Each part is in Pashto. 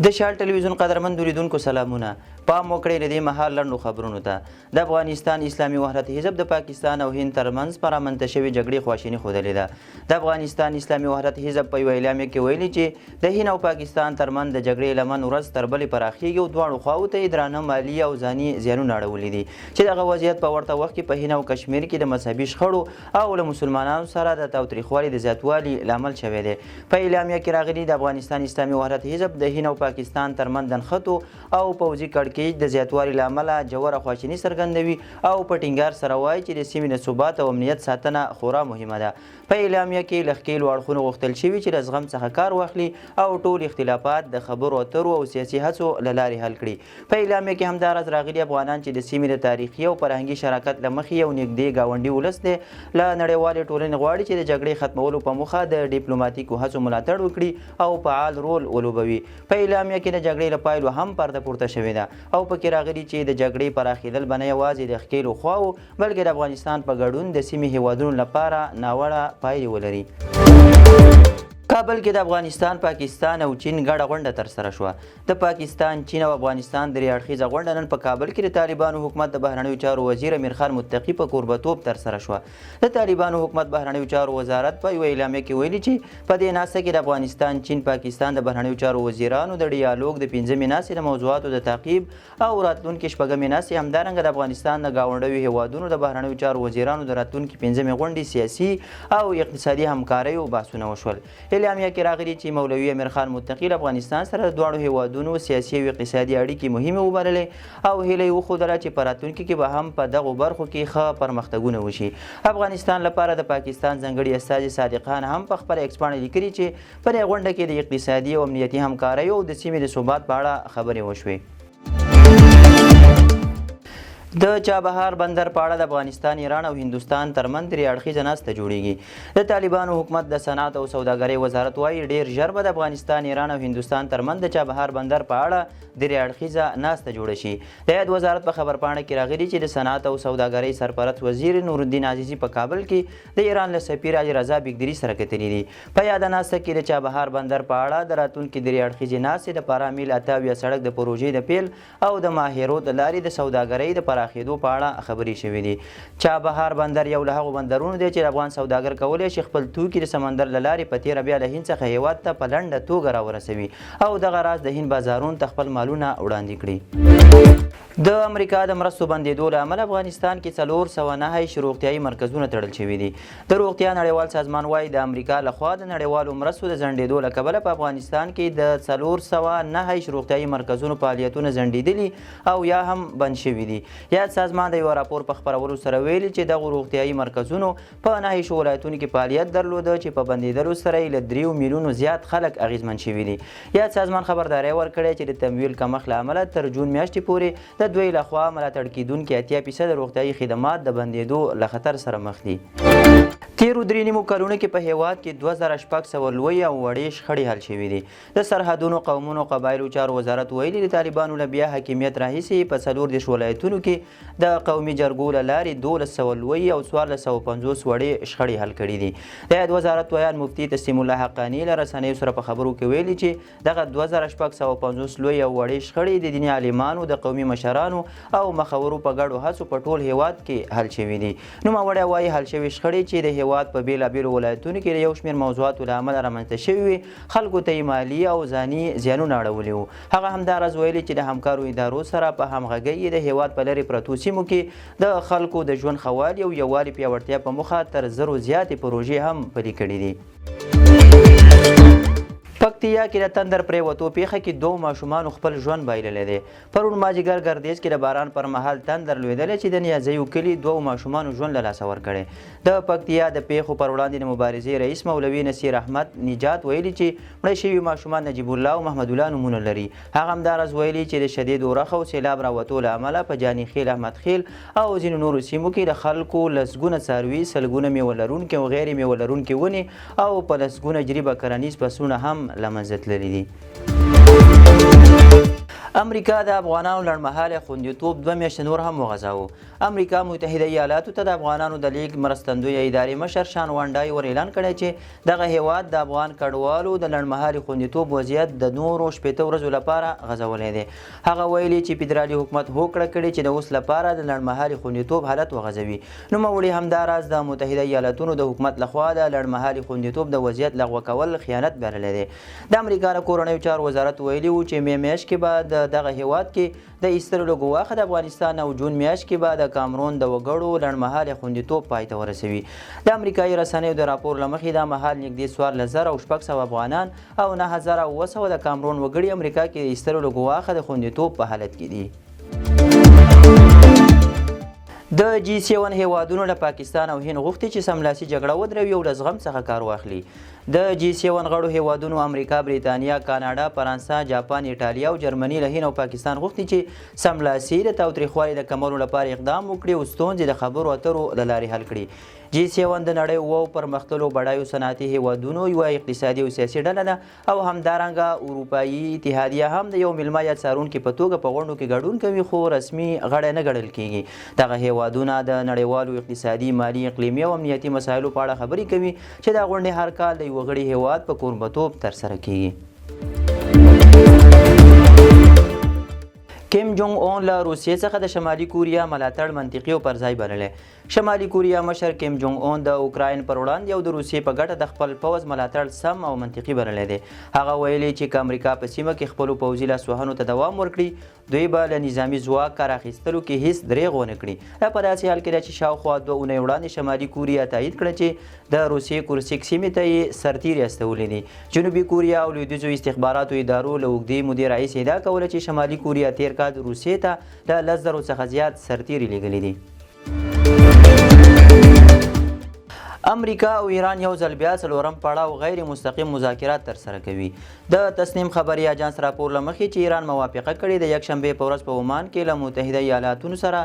د شال ټلویزیون قدرمن لیدونکو سلامونه. پام وکړئ د دې مهال لنډو خبرونو ته. د افغانستان اسلامي وحدت حزب د پاکستان او هند ترمنځ په رامنځته شوې جګړې خواشیني ښودلې ده. د افغانستان اسلامي وحدت حزب په یوه اعلامیه کې ویلي چې د هند او پاکستان ترمنځ د جګړې لمن ورځ تر بلې پراخیږي او دواړو خواو ته یې درانه مالي او ځاني زیانونه اړولي دي چې دغه وضعیت په ورته وخت کې په هند او کشمیر کې د مذهبي شخړو او له مسلمانانو سره د تاوتریخوالي د زیاتوالي لامل شوی دی. په اعلامیه کې راغلي د افغانستان اسلامي وحدت حزب د هند او پاکستان ترمنځ د نښتو او پوځي کړکېچ د زیاتوالي له امله ژوره خواشیني څرګندوي او په ټینګار سره وایي چې د سیمې د ثبات او امنیت ساتنه خورا مهمه ده. په اعلامیه کې له ښکېلو اړخونو غوښتل شوي چې له زغم څخه کار واخلي او ټول اختلافات د خبرو اترو او سیاسي هڅو له لارې حل کړي. په اعلامیه کې همداراز راغلي افغانان چې د سیمې د تاریخي او فرهنګي شراکت له مخې یو نږدې ګاونډي ولس دی له نړیوالې ټولنې غواړي چې د جګړې ختمولو په موخه د ډیپلوماتیکو هڅو ملاتړ وکړي او فعال رول ولوبوي. په اعلامیه کې د جګړې له پایلو هم پرده پورته شوې ده او پکې راغلي چې د جګړې پراخېدل به نه یوازې د ښکېلو خواو بلکې د افغانستان په ګډون د سیمې هیوادونو لپاره ناوړه پایلې ولري. کابل کې د افغانستان، پاکستان او چین ګډه غونډه ترسره شوه. د پاکستان، چین او افغانستان درې اړخیزه غونډه نن په کابل کې د طالبانو حکومت د بهرنیو چارو وزیر امیر خان متقي په کوربهتوب ترسره شوه. د طالبانو حکومت بهرنیو چارو وزارت په یوه اعلامیه کې ویلي چې په دې ناسته کې د افغانستان، چین، پاکستان د بهرنیو چارو وزیرانو د ډیالوګ د 15مې ناستې د موضوعاتو د تعقیب او راتلونکي 6مې ناستې همدارنګه د افغانستان د ګاونډیو هیوادونو د بهرنیو چارو وزیرانو د راتلونکي 15مې غونډې سیاسي او اقتصادي همکاریو بحثونه وشول. اعلامیه کې راغلي چې مولوي امیر خان متقي له افغانستان سره د دواړو هیوادونو سیاسي او اقتصادي اړیکې مهمې وبللې او هیله یې وښودله چې په راتلونکي کې به هم په دغو برخو کې ښه پرمختګونه وشي. افغانستان لپاره د پاکستان ځانګړي استازي صادق خان هم په خپله ایکس پاڼه لیکلي چې په دې غونډه کې د اقتصادي او امنیتي همکاریو او د سیمې د ثبات په اړه خبرې وشوې. د چابهار بندر په اړه د افغانستان، ایران او هندوستان ترمنځ درې اړخیزه ناسته جوړیږي. د طالبانو حکومت د صنعت او سوداګرۍ وزارت وایي ډیر ژر به د افغانستان، ایران او هندوستان ترمنځ د چابهار بندر په اړه درې اړخیزه ناسته جوړه شي. د یاد وزارت په خبرپاڼه کې راغلي چې د صنعت او سوداګرۍ سرپرست وزیر نورالدین عزیزي په کابل کې د ایران له سفیر حاجي رضا بیګدري سره کتلي دي. په یاده ناسته کې د چابهار بندر په اړه د راتلونکي درې اړخیزې ناستې د 15 میل 88 سړک د پروژې د پیل او د ماهیرو د لارې د سوداګرۍ د پراخېدو په اړه خبرې شوې دي. چابهار بندر یو له هغو بندرونو دی چې د افغان سوداګر کولی شي خپل توکي د سمندر له لارې په تیره بیا له هند څخه هیواد ته په لنډه توګه راورسوي او دغه راز د هند بازارونو ته خپل مالونه وړاندې کړي. د امریکا د مرستو بندېدو له امله افغانستان کې 409 روغتیایي مرکزونه تړل شوي دي. د روغتیا نړیوال سازمان وایي د امریکا لخوا د نړیوالو مرستو د ځنډېدو له کبله په افغانستان کې د 409 روغتیایي مرکزونو فعالیتونه ځنډېدلي او یا هم بند شوي دي. یاد سازمان د یو راپور په خپرولو سره ویلي چې دغو روغتیایي مرکزونو په 9 ولایتونو کې فعالیت درلوده چې په بندېدلو سره یې له 3 میلیونو زیات خلک اغېزمن شوي دي. یاد سازمان خبرداری ورکړی چې د تمویل کمښت له امله تر جون میاشتې پورې د دوی لخوا ملاتړ کیدونکي 80% روغتیایي خدمات د بندېدو له خطر سره مخ دي. تیرو 3 کلونو کې په هیواد کې 2600 لوی او وړې شخړې حل شوي دي. د سرحدونو، قومونو او قبایلو چارو وزارت ویلي د طالبانو له بیا حاکمیت راهیسې په 14 ولایتونو کې د قومي جرګو له لارې 1200 لوی او 1450 وړې شخړې حل کړي دي. د یاد وزارت ویان مفتي تسلیم الله حقانی له رسنیو سره په خبرو کې ویلي چې دغه 2650 لوی او وړې شخړې د دیني عالمانو، د قومي مشرانو او مخورو په ګډو هڅو په ټول هیواد کې حل شوي دي. نوموړی وایي حل شوي شخړې چې د هیواد په بیلابیلو ولایتونو کې د یو شمېر موضوعاتو له امله رامنځته شوي وي خلکو ته یې مالي او ځاني زیانونه اړولي وو. هغه همداراز ویلي چې د همکارو ادارو سره په همغږۍ د هیواد په لرې پرتو سیمو کې د خلکو د ژوند ښه والي او یووالي پیاوړتیا په موخه تر 1000 زیاتې پروژې هم پلي کړي دي. پکتیا کې د تندر پریوتو پیښه کې 2 ماشومان خپل ژوند بایللی دی. پرون مازدیګر ګردیز کې د باران پر مهال تندر لوېدلی چې د نیازیو کلي 2 ماشومانو ژوند له لاسه ورکړی. د پکتیا د پیښو پر وړاندې د مبارزې رئیس مولوي نصیر احمد نجات ویلي چې مړه شوي ماشومان نجیب الله او محمد الله نومونه لري. هغه همداراز ویلي چې د شدید اورښت او سیلاب راوتو له امله په جاني خیل، احمد خیل او ځینو نورو سیمو کې د خلکو لسګونه څاروي، سلګونه میوه لرونکي او غیر میوه لرونکي ونې او په لسګونه جریبه کرنیز فصلونه هم له منځه تللي دي. امریکا د افغانانو لنډمهاله خوندیتوب 2 میاشتې نور هم وغځاوه. امریکا متحده ایالاتو ته د افغانانو د لیگ مرستندویه ادارې مشر شان وانډای ور اعلان کړی چې دغه هیواد د افغان کډوالو د لنډمهالي خوندیتوب وضعیت د نورو 80 ورځو لپاره غځولی دی. هغه ویلي چې فدرالي حکومت هوکړه کړې چې د اوس لپاره د لنډمهالي خوندیتوب حالت وغځوي. نوموړي همداراز د متحده ایالاتونو د حکومت لخوا د لنډمهالي خوندیتوب د وضعیت لغوه کول خیانت بللی دی. د امریکا د کورنیو چارو وزارت ویلي و چې مې میاشت کې به دغه هیواد کې د ایستلو له ګواښه د افغانستان او جون میاشت کې به د کامرون د وګړو لنډمهاله خوندیتوب پای ته ورسوي. د امریکایي رسنیو د راپور له مخې دا مهال نږدې 14,600 افغانان او 9,700 د کامرون وګړي امریکا کې د ایستلو له ګواښه د خوندیتوب په حالت کې دي. د G7 هیوادونو له پاکستان او هند غوښتي چې سملاسي جګړه ودروي او له زغم څخه کار واخلي. د G7 غړو هیوادونو امریکا، بریتانیا، کاناډا، فرانسه، جاپان، ایټالیا او جرمني له هند او پاکستان غوښتي چې سملاسي د تاوتریخوالي د کمولو لپاره اقدام وکړي او ستونزې د خبرو اترو له لارې حل کړي. G7 د نړۍ اوو پرمختللو بډایو صنعتي هیوادونو یوه اقتصادي او سیاسي ډله ده او همدارنګه اروپایي اتحادیه هم د یو میلمه یا څارونکي په توګه په غونډو کې ګډون کوي خو رسمي غړی نه ګڼل کیږي. دغه هیوادونه د نړیوالو اقتصادي، مالي، اقلیمي او امنیتي مسایلو په اړه خبرې کوي چې دا غونډې هر کال د یوه غړي هیواد په کوربه‌توب ترسره کیږي. کیم جونګ اون له روسیې څخه د شمالي کوریا ملاتړ منطقي او پر ځای بللی. شمالي کوریا مشر کیم جونګ اون د اوکراین پر وړاندې او د روسیې په ګټه د خپل پوځ ملاتړ سم او منطقي بللی دی. هغه ویلي چې که امریکا په سیمه کې خپلو پوځي لاسوهنو ته دوام ورکړي دوی به له نظامي ځواک کار اخیستلو کې هیڅ دریغ ونه کړي. دا په داسې حال کې ده چې شاوخوا 2 اونۍ وړاندې شمالي کوریا تایید کړه چې د روسیې کورسک سیمې ته یې سرتیري استولي دي. جنوبي کوریا او لویدیځو استخباراتو ادارو له اوږدې مودې راهیسې ادعا کوله چې شمالي کوریا تیر کال روسیې ته له 10,000 څخه زیات سرتیري لیږلي دي. امریکا او ایران یو ځل بیا څلورم پړاو غیر مستقیم مذاکرات ترسره کوي. د تسنیم خبري اجانس راپور له مخې چې ایران موافقه کړې د یکشنبې په ورځ په عمان کې له متحده ایالاتونو سره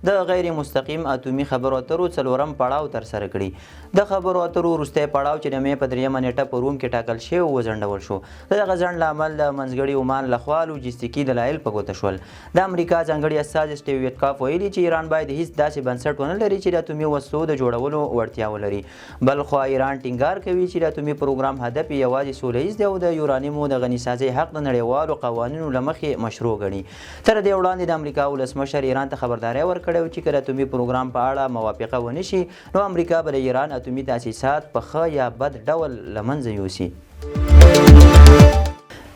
د غیر مستقیم اتومي خبرو اترو څلورم پړاو ترسره کړي. د خبرو اترو وروستی پړاو چې د مې په 3مه نیټه په روم کې ټاکل شوی وځنډول شو. د دغه ځنډ له امله د منځګړي عمان لخوا لوجستیکي دلایل په ګوته شول. د امریکا ځانګړي استازي سټیو ویټکاف ویلي چې ایران باید هیڅ داسې بنسټ ونه لري چې د اتومي وسلو د جوړولو وړتیا ولري. بلخوا ایران ټینګار کوي چې د اتومي پروګرام هدف یوازې سوله ییز دی او د یورانیمو د غني سازۍ حق د نړیوالو قوانینو له مخې مشروع ګڼي. تر دې وړاندې د امریکا ولسمشر ایران ته خبرداری ورکړی چې که د اتومي پروګرام په اړه موافقه ونه شي نو امریکا به د ایران اتومي تاسیسات په ښه یا بد ډول له منځه یوسي.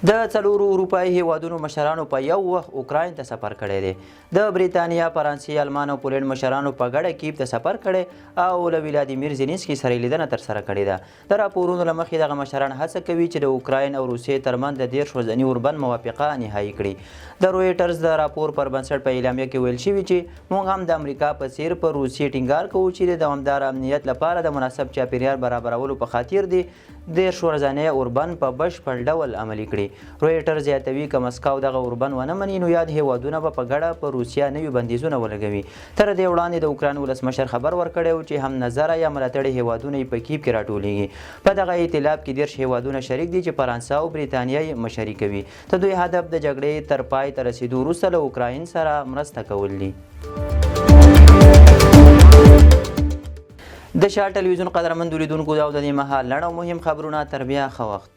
د 4 اروپایي هیوادونو مشرانو په یو وخت اوکراین ته سفر کړی دی. د بریتانیا، فرانسې، المان او پولینډ مشرانو په ګډه کیف ته سفر کړی او له ولادیمیر زیلنسکي سره لیدنه ترسره کړې ده. د راپورونو له مخې دغه مشران هڅه کوي چې د اوکراین او روسیې ترمنځ د 10 ورځني اوربند موافقه نهایي کړي. د رویټرز د راپور پر بنسټ په اعلامیه کې ویل شوي چې موږ هم د امریکا په څیر پر روسیې ټینګار کوو چې د دوامدار امنیت لپاره د مناسب چاپیریال برابرولو په خاطر دی 10 ورځنی اوربند په بشپړ ډول عملي کړي. رویټرز زیاتوي که مسکو دغه اوربند ونه مني نو یاد هیوادونه به په ګډه په روسیه نوي بندیزونه ولګوي. تر دې وړاندې د اوکراین ولسمشر خبر ورکړی و چې هم نظره یا ملاتړي هیوادونه یې په کیف کې راټولیږي. په دغه ائتلاف کې 10 هیوادونه شریک دي چې فرانسه او بریتانیا یې مشري کوي. د دوی هدف د جګړې تر پای ته رسیدو وروسته له اوکراین سره مرسته کول دي. د شاه ټلویزیون قدرمن لیدونکو دا د دې مهال لنډ او مهم خبرونه تر بیا ښه وخت.